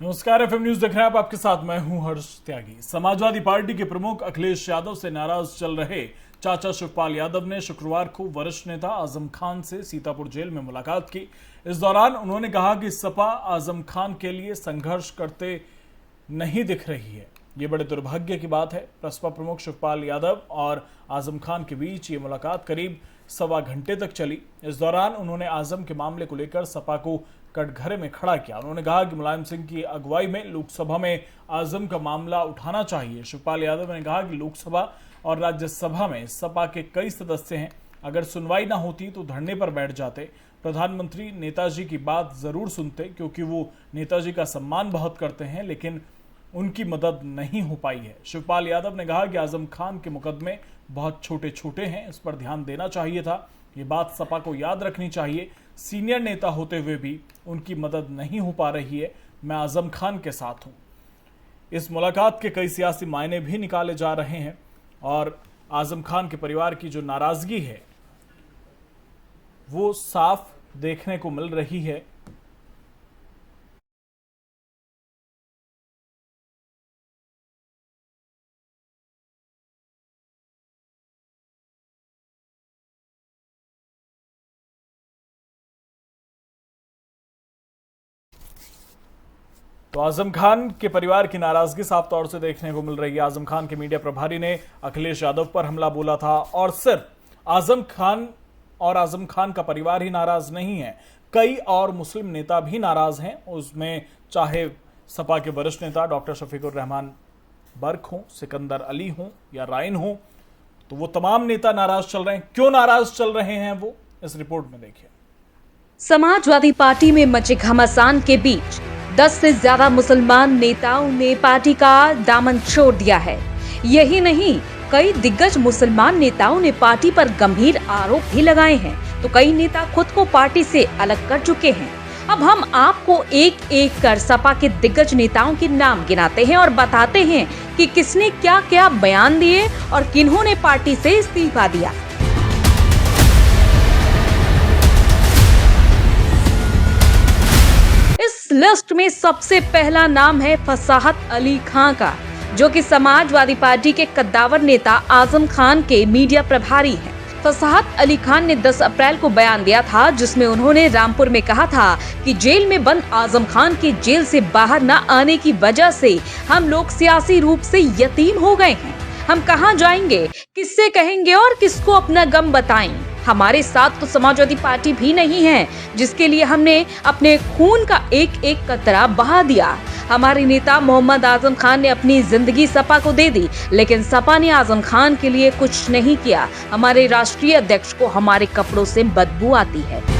नमस्कार, FM news देख रहे हैं आप। आपके साथ मैं हूं हर्ष त्यागी। समाजवादी पार्टी के प्रमुख अखिलेश यादव से नाराज चल रहे चाचा शिवपाल यादव ने शुक्रवार को वरिष्ठ नेता आजम खान से सीतापुर जेल में मुलाकात की। इस दौरान उन्होंने कहा कि सपा आजम खान के लिए संघर्ष करते नहीं दिख रही है। ये बड़े दुर्भाग्य की बात है। बसपा प्रमुख शिवपाल यादव और आजम खान के बीच ये मुलाकात करीब सवा घंटे तक चली। इस दौरान उन्होंने आजम के मामले को लेकर सपा को कटघरे में खड़ा किया। उन्होंने कहा कि मुलायम सिंह की अगुवाई में लोकसभा में आजम का मामला उठाना चाहिए। शिवपाल यादव ने कहा कि लोकसभा और राज्यसभा में सपा के कई सदस्य हैं, अगर सुनवाई ना होती तो धरने पर बैठ जाते। प्रधानमंत्री नेताजी की बात जरूर सुनते क्योंकि वो नेताजी का सम्मान बहुत करते हैं, लेकिन उनकी मदद नहीं हो पाई है। शिवपाल यादव ने कहा कि आजम खान के मुकदमे बहुत छोटे छोटे हैं, इस पर ध्यान देना चाहिए था। ये बात सपा को याद रखनी चाहिए। सीनियर नेता होते हुए भी उनकी मदद नहीं हो पा रही है। मैं आजम खान के साथ हूं। इस मुलाकात के कई सियासी मायने भी निकाले जा रहे हैं और आजम खान के परिवार की जो नाराजगी है वो साफ देखने को मिल रही है। तो आजम खान के परिवार की नाराजगी साफ तौर से देखने को मिल रही है। आजम खान के मीडिया प्रभारी ने अखिलेश यादव पर हमला बोला था और सिर्फ आजम खान का परिवार ही नाराज नहीं है, कई और मुस्लिम नेता भी नाराज हैं। उसमें चाहे सपा के वरिष्ठ नेता डॉक्टर शफीकुर रहमान बर्क हों, सिकंदर अली हों या राइन हों, तो वो तमाम नेता नाराज चल रहे हैं। क्यों नाराज चल रहे हैं वो इस रिपोर्ट में देखिए। समाजवादी पार्टी में मचे घमासान के बीच 10 से ज्यादा मुसलमान नेताओं ने पार्टी का दामन छोड़ दिया है। यही नहीं, कई दिग्गज मुसलमान नेताओं ने पार्टी पर गंभीर आरोप भी लगाए हैं, तो कई नेता खुद को पार्टी से अलग कर चुके हैं। अब हम आपको एक एक कर सपा के दिग्गज नेताओं के नाम गिनाते हैं और बताते हैं कि किसने क्या क्या बयान दिए और किन्होंने पार्टी से इस्तीफा दिया। लिस्ट में सबसे पहला नाम है फसाहत अली खां का, जो कि समाजवादी पार्टी के कद्दावर नेता आजम खान के मीडिया प्रभारी हैं। फसाहत अली खान ने 10 अप्रैल को बयान दिया था, जिसमें उन्होंने रामपुर में कहा था कि जेल में बंद आजम खान के जेल से बाहर न आने की वजह से हम लोग सियासी रूप से यतीम हो गए हैं। हम कहां जाएंगे, किससे कहेंगे और किसको अपना गम बताएं। हमारे साथ तो समाजवादी पार्टी भी नहीं है, जिसके लिए हमने अपने खून का एक एक कतरा बहा दिया। हमारे नेता मोहम्मद आजम खान ने अपनी जिंदगी सपा को दे दी, लेकिन सपा ने आजम खान के लिए कुछ नहीं किया। हमारे राष्ट्रीय अध्यक्ष को हमारे कपड़ों से बदबू आती है।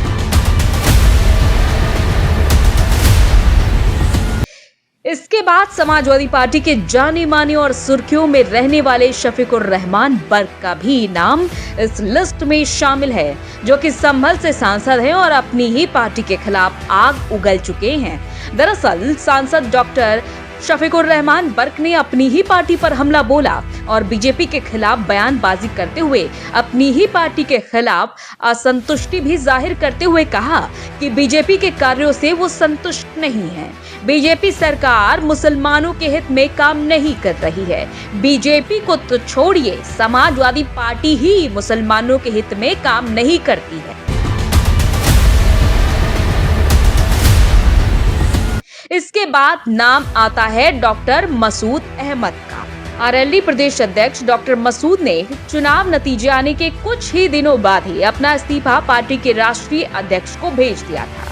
इसके बाद समाजवादी पार्टी के जाने माने और सुर्खियों में रहने वाले शफीकुर रहमान बर्क का भी नाम इस लिस्ट में शामिल है, जो कि संभल से सांसद हैं और अपनी ही पार्टी के खिलाफ आग उगल चुके हैं। दरअसल सांसद डॉक्टर शफीकुर रहमान बर्क ने अपनी ही पार्टी पर हमला बोला और बीजेपी के खिलाफ बयानबाजी करते हुए अपनी ही पार्टी के खिलाफ असंतुष्टि भी जाहिर करते हुए कहा कि बीजेपी के कार्यों से वो संतुष्ट नहीं है। बीजेपी सरकार मुसलमानों के हित में काम नहीं कर रही है। बीजेपी को तो छोड़िए, समाजवादी पार्टी ही मुसलमानों के हित में काम नहीं करती है। इसके बाद नाम आता है डॉक्टर मसूद अहमद का। आरएलडी प्रदेश अध्यक्ष डॉक्टर मसूद ने चुनाव नतीजे आने के कुछ ही दिनों बाद ही अपना इस्तीफा पार्टी के राष्ट्रीय अध्यक्ष को भेज दिया था।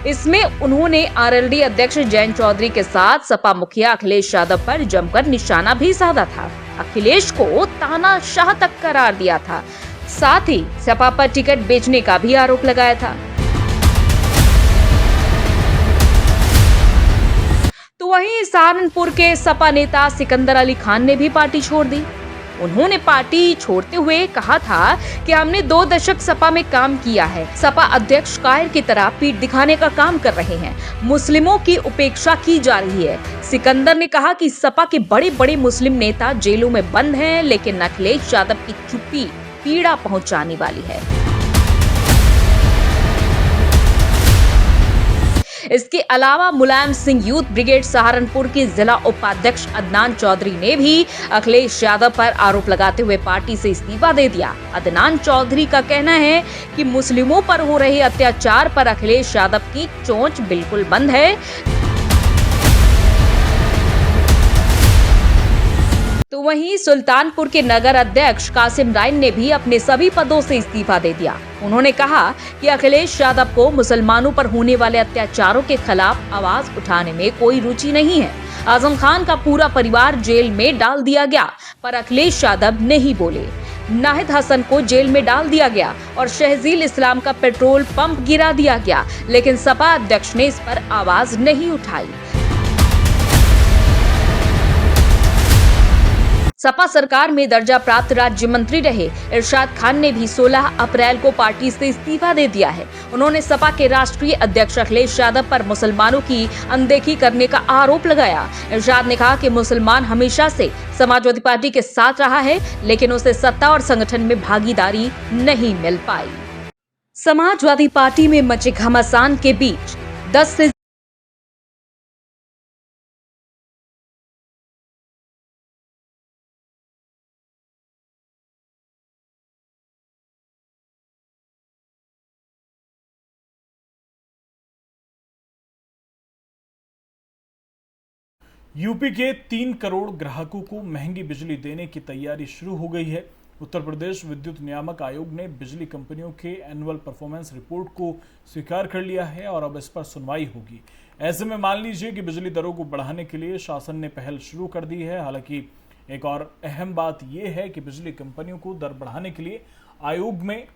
इसमें उन्होंने आरएलडी अध्यक्ष जयंत चौधरी के साथ सपा मुखिया अखिलेश यादव पर जमकर निशाना भी साधा था। अखिलेश को तानाशाह तक करार दिया था। साथ ही सपा पर टिकट बेचने का भी आरोप लगाया था। तो वहीं सहारनपुर के सपा नेता सिकंदर अली खान ने भी पार्टी छोड़ दी। उन्होंने पार्टी छोड़ते हुए कहा था कि हमने 2 दशक सपा में काम किया है। सपा अध्यक्ष कायर की तरह पीठ दिखाने का काम कर रहे हैं। मुस्लिमों की उपेक्षा की जा रही है। सिकंदर ने कहा कि सपा के बड़े बड़े मुस्लिम नेता जेलों में बंद हैं, लेकिन अखिलेश यादव की चुप्पी पीड़ा पहुंचाने वाली है। इसके अलावा मुलायम सिंह यूथ ब्रिगेड सहारनपुर के जिला उपाध्यक्ष अदनान चौधरी ने भी अखिलेश यादव पर आरोप लगाते हुए पार्टी से इस्तीफा दे दिया। अदनान चौधरी का कहना है कि मुस्लिमों पर हो रहे अत्याचार पर अखिलेश यादव की चोंच बिल्कुल बंद है। तो वहीं सुल्तानपुर के नगर अध्यक्ष कासिम राइन ने भी अपने सभी पदों से इस्तीफा दे दिया। उन्होंने कहा कि अखिलेश यादव को मुसलमानों पर होने वाले अत्याचारों के खिलाफ आवाज उठाने में कोई रुचि नहीं है। आजम खान का पूरा परिवार जेल में डाल दिया गया, पर अखिलेश यादव नहीं बोले। नाहिद हसन को जेल में डाल दिया गया और शहजील इस्लाम का पेट्रोल पंप गिरा दिया गया, लेकिन सपा अध्यक्ष ने इस पर आवाज नहीं उठाई। सपा सरकार में दर्जा प्राप्त राज्य मंत्री रहे इरशाद खान ने भी 16 अप्रैल को पार्टी से इस्तीफा दे दिया है। उन्होंने सपा के राष्ट्रीय अध्यक्ष अखिलेश यादव पर मुसलमानों की अनदेखी करने का आरोप लगाया। इरशाद ने कहा कि मुसलमान हमेशा से समाजवादी पार्टी के साथ रहा है, लेकिन उसे सत्ता और संगठन में भागीदारी नहीं मिल पाई। समाजवादी पार्टी में मचे घमासान के बीच 10 से यूपी के 3 करोड़ ग्राहकों को महंगी बिजली देने की तैयारी शुरू हो गई है। उत्तर प्रदेश विद्युत नियामक आयोग ने बिजली कंपनियों के एनुअल परफॉर्मेंस रिपोर्ट को स्वीकार कर लिया है और अब इस पर सुनवाई होगी। ऐसे में मान लीजिए कि बिजली दरों को बढ़ाने के लिए शासन ने पहल शुरू कर दी है। हालांकि एक और अहम बात यह है कि बिजली कंपनियों को दर बढ़ाने के लिए आयोग में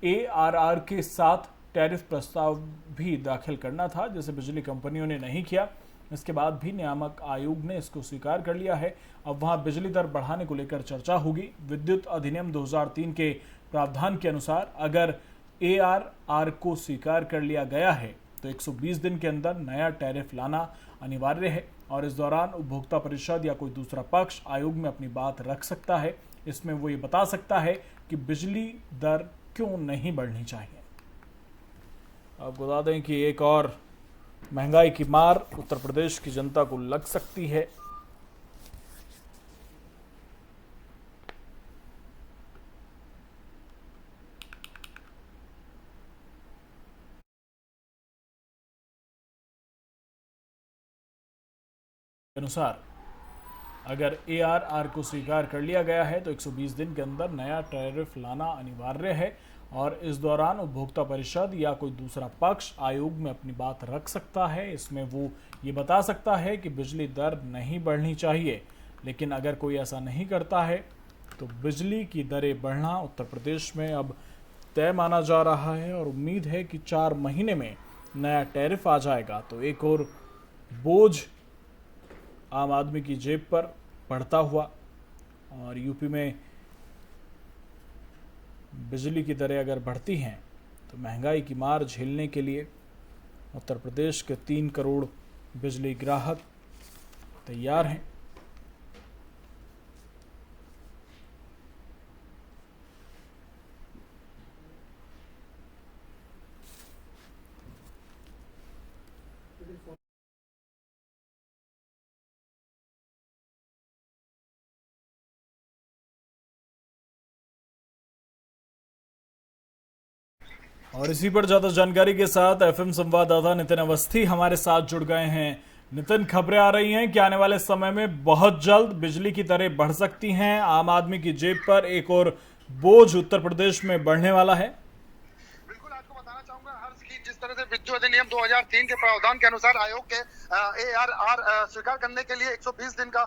ARR के साथ टैरिफ प्रस्ताव भी दाखिल करना था, जिसे बिजली कंपनियों ने नहीं किया। इसके बाद भी नियामक आयोग ने इसको स्वीकार कर लिया है। अब वहां बिजली दर बढ़ाने को लेकर चर्चा होगी। विद्युत अधिनियम 2003 के प्रावधान के अनुसार अगर ARR को स्वीकार कर लिया गया है तो 120 दिन के अंदर नया टैरिफ लाना अनिवार्य है और इस दौरान उपभोक्ता परिषद या कोई दूसरा पक्ष आयोग में अपनी बात रख सकता है। इसमें वो ये बता सकता है कि बिजली दर क्यों नहीं बढ़नी चाहिए। आपको बता दें कि एक और महंगाई की मार उत्तर प्रदेश की जनता को लग सकती है। अनुसार अगर ARR को स्वीकार कर लिया गया है तो 120 दिन के अंदर नया टैरिफ लाना अनिवार्य है और इस दौरान उपभोक्ता परिषद या कोई दूसरा पक्ष आयोग में अपनी बात रख सकता है। इसमें वो ये बता सकता है कि बिजली दर नहीं बढ़नी चाहिए, लेकिन अगर कोई ऐसा नहीं करता है तो बिजली की दरें बढ़ना उत्तर प्रदेश में अब तय माना जा रहा है और उम्मीद है कि 4 महीने में नया टैरिफ आ जाएगा तो एक और बोझ आम आदमी की जेब पर बढ़ता हुआ। और यूपी में बिजली की दरें अगर बढ़ती हैं तो महंगाई की मार झेलने के लिए उत्तर प्रदेश के 3 करोड़ बिजली ग्राहक तैयार हैं। और इसी पर ज्यादा जानकारी के साथ FM संवाददाता नितिन अवस्थी हमारे साथ जुड़ गए हैं। नितिन, खबरें आ रही हैं कि आने वाले समय में बहुत जल्द बिजली की दरें बढ़ सकती हैं। आम आदमी की जेब पर एक और बोझ उत्तर प्रदेश में बढ़ने वाला है। बिल्कुल, आपको बताना चाहूंगा हर्ष की जिस तरह से विद्युत अधिनियम 2003 के प्रावधान के अनुसार आयोग के ARR स्वीकार करने के लिए 120 दिन का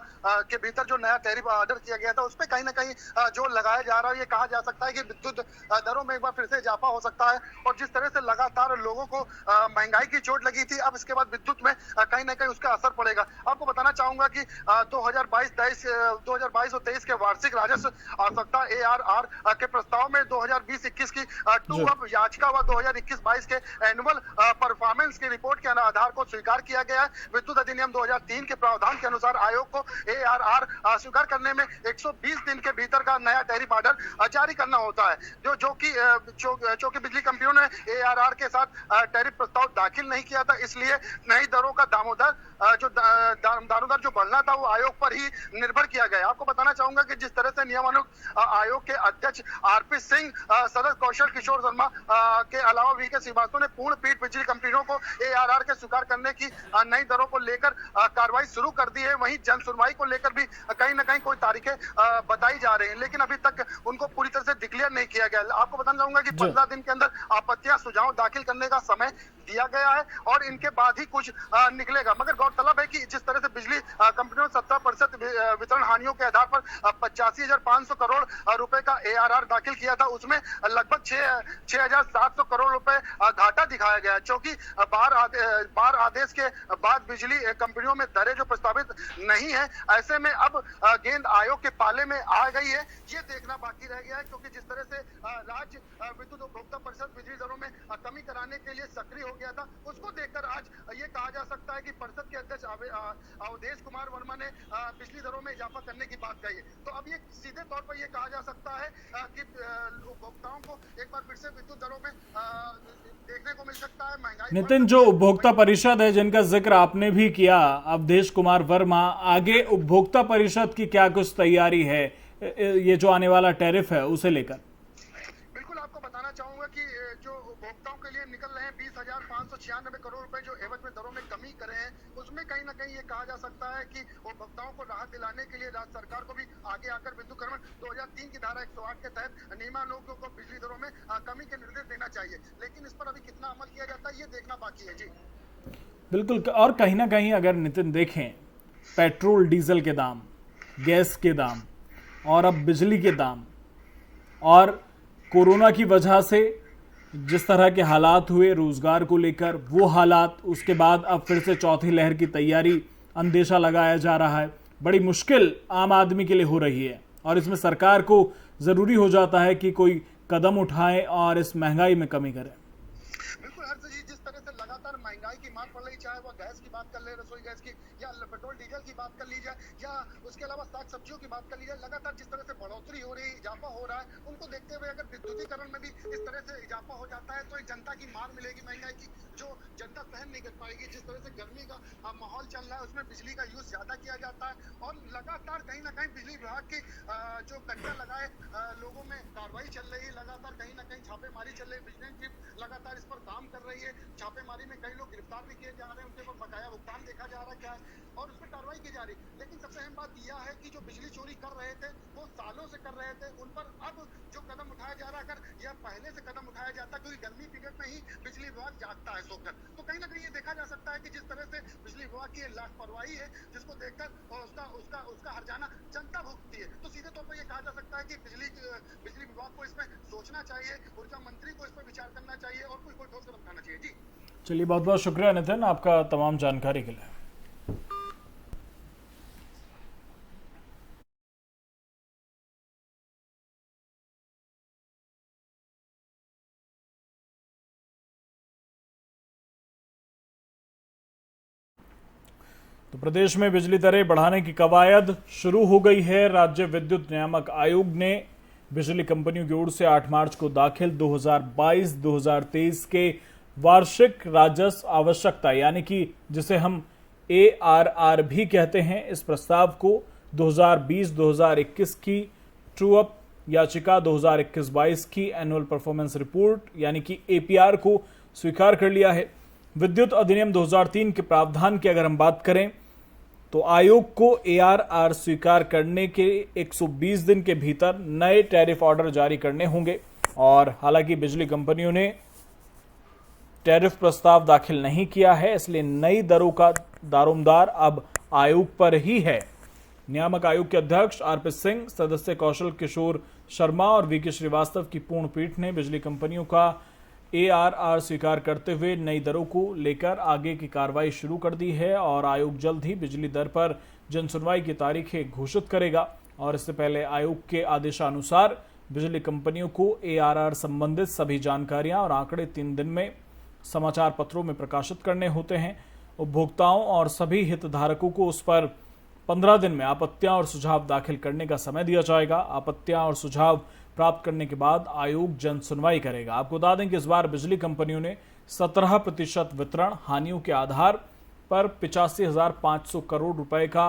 के भीतर जो नया टैरिफ ऑर्डर किया गया था उस पर कहीं ना कहीं जो लगाया जा रहा है, ये कहा जा सकता है कि विद्युत दरों में एक बार फिर से इजाफा हो सकता है। और जिस तरह से लगातार लोगों को महंगाई की चोट लगी थी, अब इसके बाद विद्युत में कहीं ना कहीं उसका असर पड़ेगा। आपको बताना चाहूंगा कि 2022 और 23 के वार्षिक राजस्व आवश्यकता ARR के प्रस्ताव में 2020-21 की टू अब याचिका व 2021-22 के एनुअल परफॉर्मेंस की रिपोर्ट के आधार को स्वीकार किया गया है। विद्युत अधिनियम 2003 के प्रावधान के अनुसार आयोग को ARR स्वीकार करने में 120 दिन के भीतर का नया टैरिफ ऑर्डर जारी करना होता है। जो कि बिजली कंपनियों ने ARR के साथ टैरिफ प्रस्ताव दाखिल नहीं किया था, इसलिए नई दरों का दामोदर जो बढ़ना था वो आयोग पर ही निर्भर किया गया। आपको बताना चाहूंगा कि जिस तरह से नियामक आयोग के अध्यक्ष RP सिंह, सदस्य कौशल किशोर शर्मा के अलावा VK श्रीवास्तव ने पूर्ण पीठ बिजली कंपनियों को ARR के स्वीकार करने की नई दरों को लेकर कार्रवाई शुरू कर दी है। वहीं जन सुनवाई को लेकर भी कहीं न कहीं कोई तारीखें बताई जा रही हैं, लेकिन अभी तक उनको पूरी तरह से डिक्लेयर नहीं किया गया। आपको बताना चाहूंगा कि 15 दिन के अंदर आपत्तियां सुझाव दाखिल करने का समय दिया गया है और इनके बाद ही कुछ निकलेगा। मगर गौरतलब है कि जिस तरह से बिजली कंपनियों ने 70% वितरण हानियों के आधार पर 85,500 करोड़ रुपए का ARR दाखिल किया था, उसमें लगभग 6,700 करोड़ रुपए घाटा दिखाया गया है। क्योंकि बार आदेश के बाद बिजली कंपनियों में दरें जो प्रस्तावित नहीं है, ऐसे में अब गेंद आयोग के पाले में आ गई है। ये देखना बाकी रह गया है, क्योंकि जिस तरह से राज्य विद्युत उपभोक्ता परिषद बिजली दरों में कमी कराने के लिए सक्रिय हो गया था, उसको देखकर आज ये कहा जा सकता है कि परिषद के अध्यक्ष अवधेश कुमार वर्मा ने बिजली दरों में इजाफा करने की बात कही है। तो अब ये सीधे तौर पर ये कहा जा सकता है कि उपभोक्ताओं को एक बार फिर से विद्युत दरों में देखने को मिल सकता है महंगाई। नितिन, जो उपभोक्ता परिषद है जिनका जिक्र आपने भी किया, अवधेश कुमार वर्मा, आगे उपभोक्ता परिषद की क्या कुछ तैयारी है ये जो आने वाला टैरिफ है उसे लेकर? बिल्कुल, आपको बताना चाहूंगा कि जो उपभोक्ताओं के लिए निकल रहे हैं 20,596 करोड़ रुपए जो एवज में दरों में कमी करे हैं, उसमें कहीं ना कहीं ये कहा जा सकता है कि उपभोक्ताओं को राहत दिलाने के लिए राज्य सरकार को भी आगे आकर विद्युतीकरण 2003 की धारा 108 के तहत नियमानुसार को बिजली दरों में कमी के निर्देश देना चाहिए। लेकिन इस पर अभी कितना अमल किया जाता है ये देखना बाकी है। जी बिल्कुल, और कहीं ना कहीं अगर नितिन देखें, पेट्रोल डीजल के दाम, गैस के दाम और अब बिजली के दाम और कोरोना की वजह से जिस तरह के हालात हुए रोजगार को लेकर, वो हालात, उसके बाद अब फिर से चौथी लहर की तैयारी, अंदेशा लगाया जा रहा है, बड़ी मुश्किल आम आदमी के लिए हो रही है और इसमें सरकार को जरूरी हो जाता है कि कोई कदम उठाए और इस महंगाई में कमी करे। बिल्कुल हर्ष जी, जिस तरह से लगातार महंगाई की मार पड़ रही, चाहे वह गैस की बात कर ले, रसोई गैस की, या पेट्रोल डीजल की बात कर ली जाए, या उसके अलावा साग सब्जियों की बात कर ली जाए, लगातार जिस तरह से बढ़ोतरी हो रही है, इजाफा हो रहा है, उनको देखते हुए अगर विद्युतीकरण में भी इस तरह से इजाफा हो जाता है तो एक जनता की मार मिलेगी महंगाई की, जो जनता सहन नहीं कर पाएगी। जिस तरह से गर्मी का माहौल चल रहा है, उसमें बिजली का यूज ज्यादा किया जाता है और लगातार कहीं ना कहीं बिजली विभाग की जो कट्टा लगाए लोगों में कार्रवाई चल रही है, लगातार कहीं ना कहीं छापेमारी चल रही है, विजिलेंस टीम लगातार इस पर काम कर रही है। छापेमारी में कई लोग गिरफ्तार भी किए जा रहे हैं, उनके ऊपर बकाया भुगतान देखा जा रहा है क्या है और उस पर कार्रवाई की जा रही है। लेकिन सबसे अहम बात यह है कि जो बिजली चोरी कर रहे थे वो सालों से कर रहे थे, उन पर अब जो कदम उठाया जा रहा है, अगर यह पहले से कदम उठाया जाता, क्योंकि गर्मी पीरियड में ही बिजली विभाग जागता है सोकर, तो कहीं ना कहीं ये देखा जा सकता है कि जिस तरह से बिजली विभाग की लापरवाही है, जिसको देखकर उसका हर्जाना जनता भुगतती है, तो सीधे तौर पर यह कहा जा सकता है कि बिजली विभाग को इसमें सोचना चाहिए, ऊर्जा मंत्री को इस पर विचार करना चाहिए और कोई ठोस कदम उठाना चाहिए। जी चलिए, बहुत बहुत शुक्रिया नितिन आपका तमाम जानकारी के लिए। तो प्रदेश में बिजली दरें बढ़ाने की कवायद शुरू हो गई है। राज्य विद्युत नियामक आयोग ने बिजली कंपनियों की ओर से 8 मार्च को दाखिल 2022-2023 के वार्षिक राजस्व आवश्यकता, यानी कि जिसे हम ARR भी कहते हैं, इस प्रस्ताव को 2020-2021 की ट्रू अप याचिका, 2021-22 की एनुअल परफॉर्मेंस रिपोर्ट यानी कि APR को स्वीकार कर लिया है। विद्युत अधिनियम 2003 के प्रावधान की अगर हम बात करें तो आयोग को ARR स्वीकार करने के 120 दिन के भीतर नए टैरिफ ऑर्डर जारी करने होंगे और हालांकि बिजली कंपनियों ने टैरिफ प्रस्ताव दाखिल नहीं किया है, इसलिए नई दरों का दारोमदार अब आयोग पर ही है। नियामक आयोग के अध्यक्ष RP सिंह, सदस्य कौशल किशोर शर्मा और VK श्रीवास्तव की पूर्ण पीठ ने बिजली कंपनियों का ARR स्वीकार करते हुए नई दरों को लेकर आगे की कार्रवाई शुरू कर दी है और आयोग जल्द ही बिजली दर पर जनसुनवाई की तारीखें घोषित करेगा। और इससे पहले आयोग के आदेशानुसार बिजली कंपनियों को ARR संबंधित सभी जानकारियां और आंकड़े 3 दिन में समाचार पत्रों में प्रकाशित करने होते हैं। उपभोक्ताओं और सभी हितधारकों को उस पर 15 दिन में आपत्तियां और सुझाव दाखिल करने का समय दिया जाएगा। आपत्तियां और सुझाव प्राप्त करने के बाद आयोग जन सुनवाई करेगा। आपको बता दें कि इस बार बिजली कंपनियों ने 17% वितरण हानियों के आधार पर 85,500 करोड़ रुपए का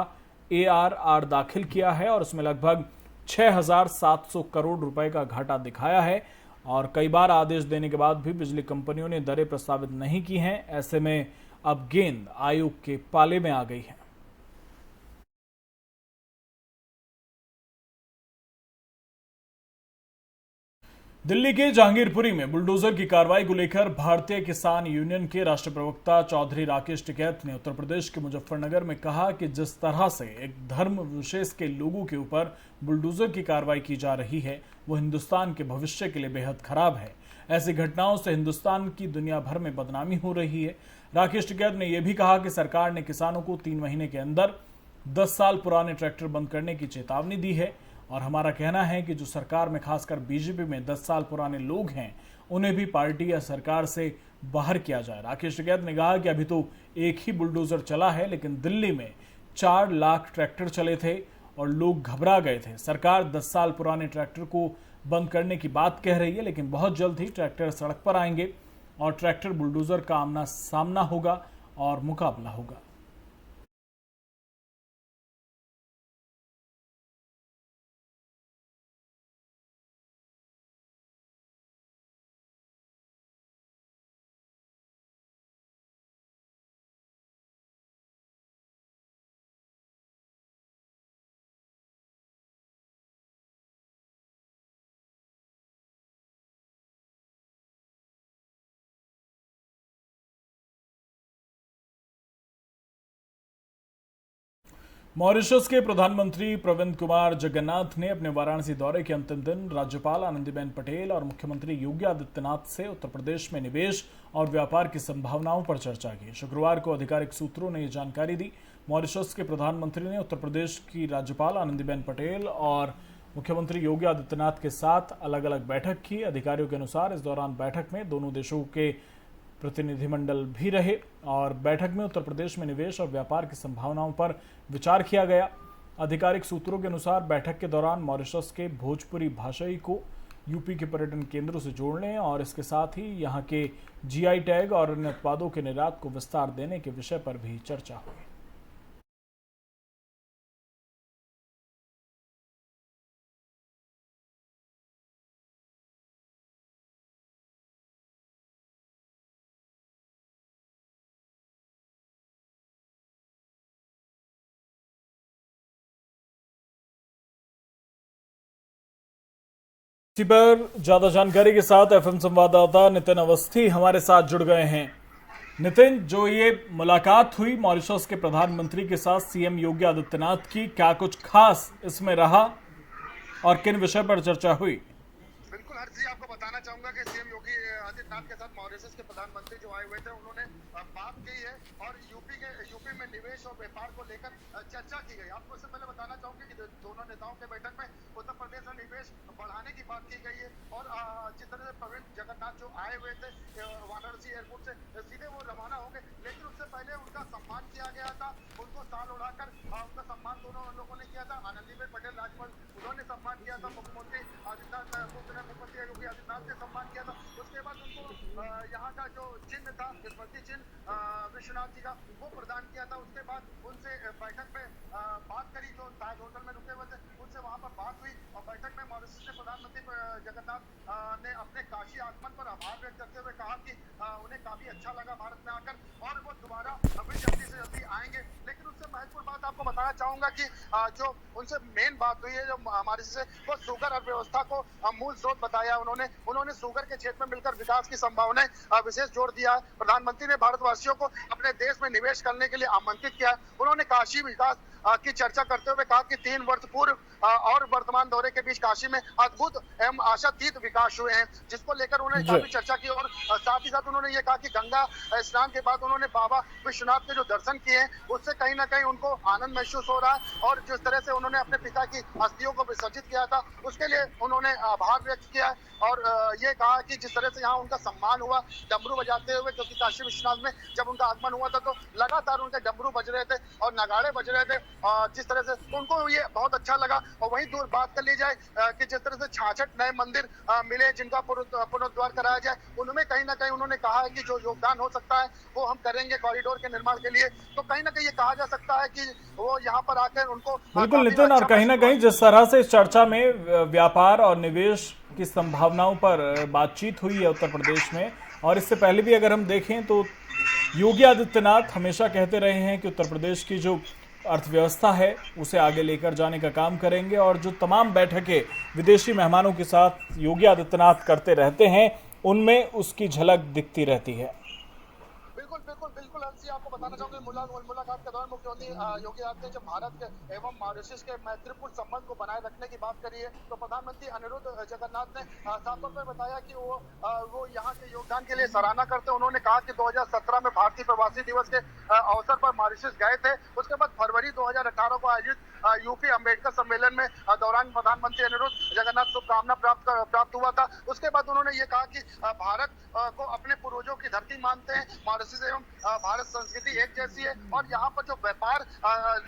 ARR दाखिल किया है और इसमें लगभग 6,700 करोड़ रुपए का घाटा दिखाया है। और कई बार आदेश देने के बाद भी बिजली कंपनियों ने दरें प्रस्तावित नहीं की हैं। ऐसे में अब गेंद आयोग के पाले में आ गई है। दिल्ली के जहांगीरपुरी में बुलडोजर की कार्रवाई को लेकर भारतीय किसान यूनियन के राष्ट्रीय प्रवक्ता चौधरी राकेश टिकैत ने उत्तर प्रदेश के मुजफ्फरनगर में कहा कि जिस तरह से एक धर्म विशेष के लोगों के ऊपर बुलडोजर की कार्रवाई की जा रही है वो हिंदुस्तान के भविष्य के लिए बेहद खराब है। ऐसी घटनाओं से हिंदुस्तान की दुनिया भर में बदनामी हो रही है। राकेश टिकैत ने यह भी कहा कि सरकार ने किसानों को 3 महीने के अंदर 10 साल पुराने ट्रैक्टर बंद करने की चेतावनी दी है और हमारा कहना है कि जो सरकार में खासकर बीजेपी में 10 साल पुराने लोग हैं उन्हें भी पार्टी या सरकार से बाहर किया जाए। राकेश टिकैत ने कहा कि अभी तो एक ही बुलडोजर चला है लेकिन दिल्ली में 4 लाख ट्रैक्टर चले थे और लोग घबरा गए थे। सरकार 10 साल पुराने ट्रैक्टर को बंद करने की बात कह रही है लेकिन बहुत जल्द ही ट्रैक्टर सड़क पर आएंगे और ट्रैक्टर बुलडोजर का आमना सामना होगा और मुकाबला होगा। मॉरिशस के प्रधानमंत्री प्रविंद कुमार जगन्नाथ ने अपने वाराणसी दौरे के अंतिम दिन राज्यपाल आनंदीबेन पटेल और मुख्यमंत्री योगी आदित्यनाथ से उत्तर प्रदेश में निवेश और व्यापार की संभावनाओं पर चर्चा की। शुक्रवार को आधिकारिक सूत्रों ने यह जानकारी दी। मॉरिशस के प्रधानमंत्री ने उत्तर प्रदेश की राज्यपाल आनंदीबेन पटेल और मुख्यमंत्री योगी आदित्यनाथ के साथ अलग अलग बैठक की। अधिकारियों के अनुसार इस दौरान बैठक में दोनों देशों के प्रतिनिधिमंडल भी रहे और बैठक में उत्तर प्रदेश में निवेश और व्यापार की संभावनाओं पर विचार किया गया। आधिकारिक सूत्रों के अनुसार बैठक के दौरान मॉरिशस के भोजपुरी भाषाई को यूपी के पर्यटन केंद्रों से जोड़ने और इसके साथ ही यहां के GI टैग और अन्य उत्पादों के निर्यात को विस्तार देने के विषय पर भी चर्चा हुई। इसी पर ज्यादा जानकारी के साथ FM संवाददाता नितिन अवस्थी हमारे साथ जुड़ गए हैं। नितिन, जो ये मुलाकात हुई मॉरिशस के प्रधानमंत्री के साथ CM योगी आदित्यनाथ की, क्या कुछ खास इसमें रहा और किन विषय पर चर्चा हुई? बिल्कुल हर्ष जी, आपको बताना चाहूंगा कि CM योगी आदित्यनाथ के साथ मॉरिशस के प्रधानमंत्री जो आए हुए थे उन्होंने बात की है और यूपी में निवेश और व्यापार को लेकर चर्चा की गई। आपको इससे पहले बताना चाहूंगी कि दोनों नेताओं के बैठक में उत्तर प्रदेश में निवेश बढ़ाने की बात की गई है और जिस तरह से प्रविंद जगन्नाथ जो आए हुए थे वाराणसी एयरपोर्ट से सीधे वो रवाना होंगे, लेकिन उससे पहले उनका सम्मान किया गया था। उनको साल उड़ाकर उनका सम्मान दोनों लोगों ने किया था। आनंदीबेन पटेल राज्यपाल उन्होंने सम्मान किया था, मुख्यमंत्री योगी आदित्यनाथ ने सम्मान किया था। उसके बाद उनको यहाँ का जो चिन्ह था, स्मृति चिन्ह विश्वनाथ जी का, वो प्रदान किया था। उसके बाद उनसे बैठक में बात करी, जो ताज होटल में रुके हुए थे उनसे वहां पर बात हुई और बैठक में मॉरिशस के प्रधानमंत्री जगन्नाथ ने अपने काशी आगमन पर आभार व्यक्त करते हुए कहा कि उन्हें काफी अच्छा लगा भारत में आकर और वो दोबारा अभी जल्दी से जल्दी आएंगे। लेकिन उससे महत्वपूर्ण बात आपको बताना चाहूंगा कि जो उनसे मेन बात हुई है जो मॉरिशस से, वो शुगर अर्थव्यवस्था को मूल स्रोत बताया। उन्होंने शुगर के क्षेत्र में मिलकर विकास की संभावनाएं विशेष जोर दिया है। प्रधानमंत्री ने भारतवासियों को अपने देश में निवेश करने के लिए आमंत्रित किया है। उन्होंने काशी विकास की चर्चा करते हुए कहा कि 3 वर्ष पूर्व और वर्तमान दौरे के बीच काशी में अद्भुत एवं आशातीत विकास हुए हैं, जिसको लेकर उन्होंने काफी चर्चा की और साथ ही साथ उन्होंने ये कहा कि गंगा स्नान के बाद उन्होंने बाबा विश्वनाथ के जो दर्शन किए हैं उससे कहीं ना कहीं उनको आनंद महसूस हो रहा है और जिस तरह से उन्होंने अपने पिता की अस्थियों को विसर्जित किया था उसके लिए उन्होंने आभार व्यक्त किया है और ये कहा कि जिस तरह से यहाँ उनका सम्मान हुआ डमरू बजाते हुए, क्योंकि काशी विश्वनाथ में जब उनका आगमन हुआ था तो लगातार उनके डमरू बज रहे थे और नगाड़े बज रहे थे, जिस तरह से तो उनको ये बहुत अच्छा लगा। और वहीं दूर बात कर ली जाए कि जिस तरह से 66 नए मंदिर मिले जिनका पुनरुद्धार कराया जाए, उनमें कहीं ना कहीं उन्होंने कहा है कि जो योगदान हो सकता है वो हम करेंगे कॉरिडोर के निर्माण के लिए। तो कहीं ना कहीं ये कहा जा सकता है कि वो यहाँ पर आकर उनको बिल्कुल नितिन, और कहीं ना कहीं जिस तरह से इस चर्चा में व्यापार और निवेश की संभावनाओं पर बातचीत हुई है उत्तर प्रदेश में, और इससे पहले भी अगर हम देखें तो योगी आदित्यनाथ हमेशा कहते रहे हैं कि उत्तर प्रदेश की जो अर्थव्यवस्था है उसे आगे लेकर जाने का काम करेंगे, और जो तमाम बैठकें विदेशी मेहमानों के साथ योगी आदित्यनाथ करते रहते हैं उनमें उसकी झलक दिखती रहती है। बिल्कुल हंसी, आपको बताना चाहूंगा मुलाकात के दौरान मुख्यमंत्री योगी आदित्यनाथ ने जब भारत के एवं मॉरिशस के मैत्रीपूर्ण संबंध को बनाए रखने की बात करी है तो प्रधानमंत्री अनिरुद्ध जगन्नाथ ने साफ तौर पर बताया कि वो यहाँ के योगदान के लिए सराहना करते हैं। उन्होंने कहा कि 2017 में भारतीय प्रवासी दिवस के अवसर पर मॉरिशस गए थे, उसके बाद फरवरी 2018 को आयोजित यूपी अम्बेडकर सम्मेलन में दौरान प्रधानमंत्री अनिरुद्ध जगन्नाथ शुभकामना प्राप्त हुआ था। उसके बाद उन्होंने ये कहा कि भारत को अपने पूर्वजों की धरती मानते हैं, मॉरिशस एवं भारत संस्कृति एक जैसी है और यहाँ पर जो व्यापार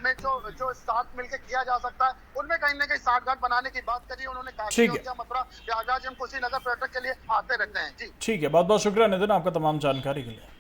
में जो साथ मिलकर किया जा सकता है उनमें कहीं ना कहीं साठगांठ बनाने की बात करी। उन्होंने काशी, अयोध्या, मथुरा, प्रयागराज एवं कुशीनगर पर्यटक के लिए आते रहते हैं। जी ठीक है, बहुत बहुत शुक्रिया नितिन आपका तमाम जानकारी के लिए।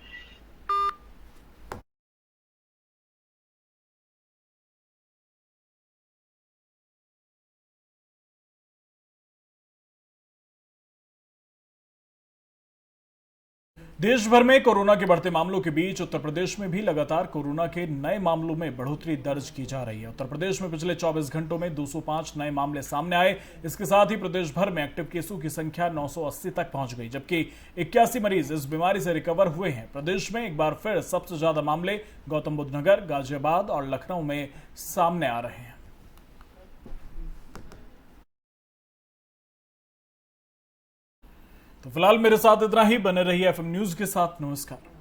देश भर में कोरोना के बढ़ते मामलों के बीच उत्तर प्रदेश में भी लगातार कोरोना के नए मामलों में बढ़ोतरी दर्ज की जा रही है। उत्तर प्रदेश में पिछले 24 घंटों में 205 नए मामले सामने आए। इसके साथ ही प्रदेश भर में एक्टिव केसों की संख्या 980 तक पहुंच गई, जबकि 81 मरीज इस बीमारी से रिकवर हुए हैं। प्रदेश में एक बार फिर सबसे ज्यादा मामले गौतम बुद्ध नगर, गाजियाबाद और लखनऊ में सामने आ रहे हैं। तो फिलहाल मेरे साथ इतना ही। बने रहिए एफएम न्यूज के साथ। नमस्कार।